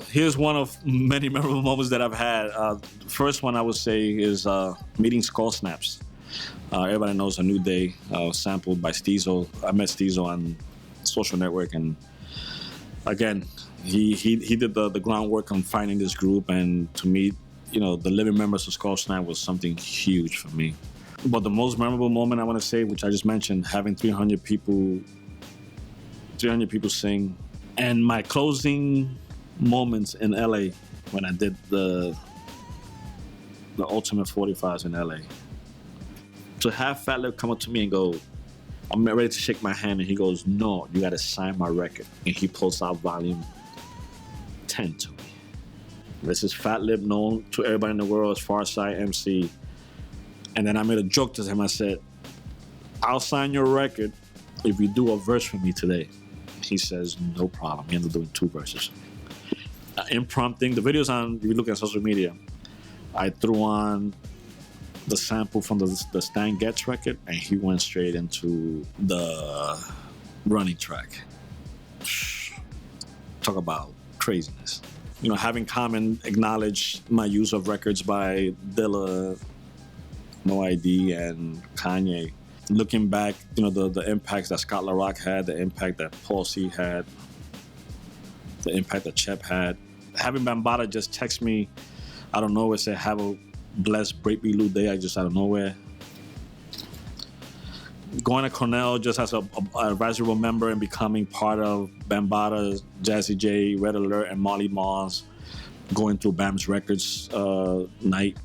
Here's one of many memorable moments that I've had. First one I would say is meeting Skull Snaps. Everybody knows A New Day, sampled by Steezo. I met Steezo on social network, and again, he did the groundwork on finding this group, and to meet, the living members of Skull Snap was something huge for me. But the most memorable moment I want to say, which I just mentioned, having 300 people sing, and my closing moments in LA when I did the Ultimate 45s in LA. To have Fat Lip come up to me and go, I'm ready to shake my hand, and he goes, no, you gotta sign my record. And he pulls out volume 10 to me. This is Fat Lip, known to everybody in the world as Farside MC. And then I made a joke to him. I said, I'll sign your record if you do a verse for me today. He says, no problem. He ended up doing 2 verses. Impromptu. The video's on, if you look at social media, I threw on the sample from the Stan Getz record, and he went straight into the running track. Talk about craziness. Having Common acknowledge my use of records by Dilla, No ID, and Kanye. Looking back, the impacts that Scott LaRock had, the impact that Paul C had, the impact that Chep had. Having Bambaataa just text me out of nowhere, say, have a blessed BreakBeat Lou day, just out of nowhere. Going to Cornell just as an advisory member and becoming part of Bambaataa, Jazzy J, Red Alert, and Molly Mars, going through BAM's Records night.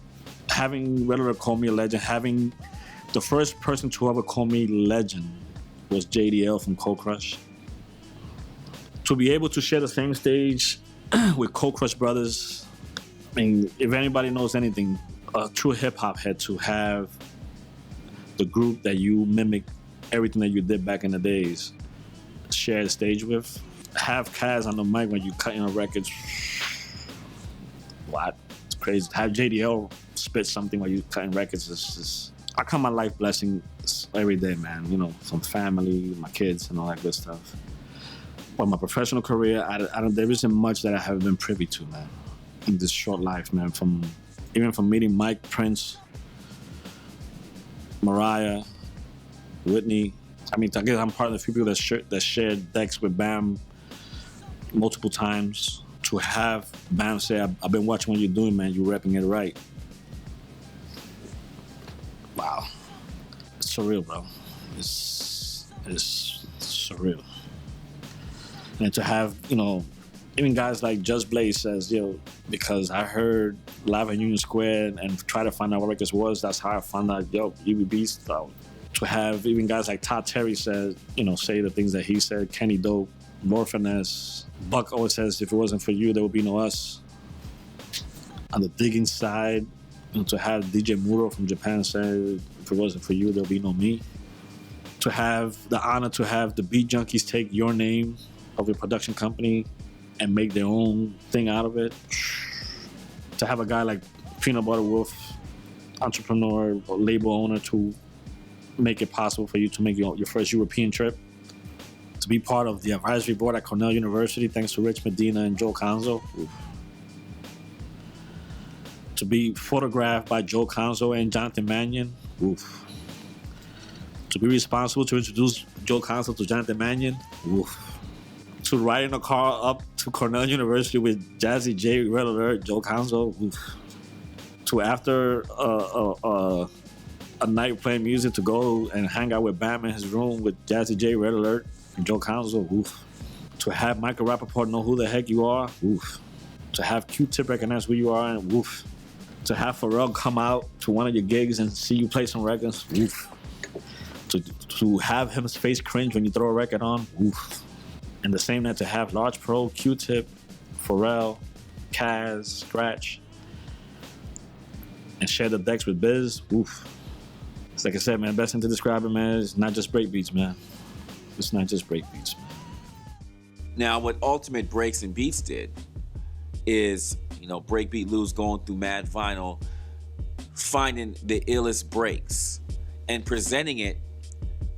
Having Red Alert call me a legend, having the first person to ever call me legend was JDL from Cold Crush. To be able to share the same stage with Cold Crush Brothers, I mean, if anybody knows anything, a true hip-hop head, to have the group that you mimic everything that you did back in the days share the stage with, have Kaz on the mic when you cutting on records, what? It's crazy. Have JDL spit something while you cutting records, it's just, I count my life blessings every day, man, from family, my kids, and all that good stuff. But my professional career, there isn't much that I haven't been privy to, man, in this short life, man. Even from meeting Mike, Prince, Mariah, Whitney. I mean, I guess I'm part of the few people that shared decks with Bam multiple times. To have Bam say, I've been watching what you're doing, man, you're repping it right. Wow. It's surreal, bro. It's surreal. And to have, even guys like Just Blaze says, because I heard Live at Union Square and try to find out what records was, that's how I found out, EBB stuff. To have even guys like Todd Terry said, say the things that he said, Kenny Dope, Lord Finesse. Buck always says, if it wasn't for you, there would be no us. On the digging side, to have DJ Muro from Japan say, if it wasn't for you, there'll be no me. To have the honor to have the Beat Junkies take your name of your production company and make their own thing out of it. To have a guy like Peanut Butter Wolf, entrepreneur or label owner, to make it possible for you to make your first European trip. To be part of the advisory board at Cornell University, thanks to Rich Medina and Joe Conzo. To be photographed by Joe Conzo and Jonathan Mannion. Oof. To be responsible to introduce Joe Conzo to Jonathan Mannion. Oof. To ride in a car up to Cornell University with Jazzy J, Red Alert, Joe Conzo. Oof. To after a night playing music, to go and hang out with Bam in his room with Jazzy J, Red Alert, and Joe Conzo. Oof. To have Michael Rappaport know who the heck you are. Oof. To have Q-Tip recognize who you are, and oof. To have Pharrell come out to one of your gigs and see you play some records. Oof. To have his face cringe when you throw a record on. Oof. And the same night to have Large Pro, Q-Tip, Pharrell, Kaz, Scratch, and share the decks with Biz. Oof. It's like I said, man, best thing to describe it, man, it's not just breakbeats, man. It's not just breakbeats, man. Now, what Ultimate Breaks and Beats did is, BreakBeat Lou's going through Mad Vinyl, finding the illest breaks and presenting it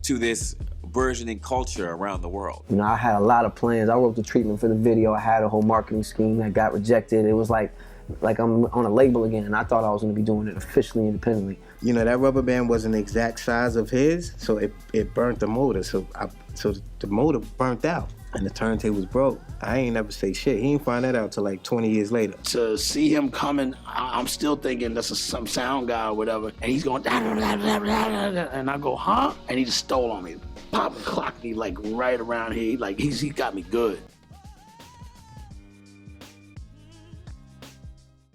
to this burgeoning culture around the world? You know, I had a lot of plans. I wrote the treatment for the video. I had a whole marketing scheme that got rejected. It was like I'm on a label again, and I thought I was gonna be doing it officially, independently. You know, that rubber band wasn't the exact size of his, so it burnt the motor. So the motor burnt out, and the turntables broke. I ain't never say shit. He ain't find that out till like 20 years later. To see him coming, I'm still thinking that's some sound guy or whatever, and he's going, and I go, huh? And he just stole on me. Pop and clocked me like right around here. Like he got me good.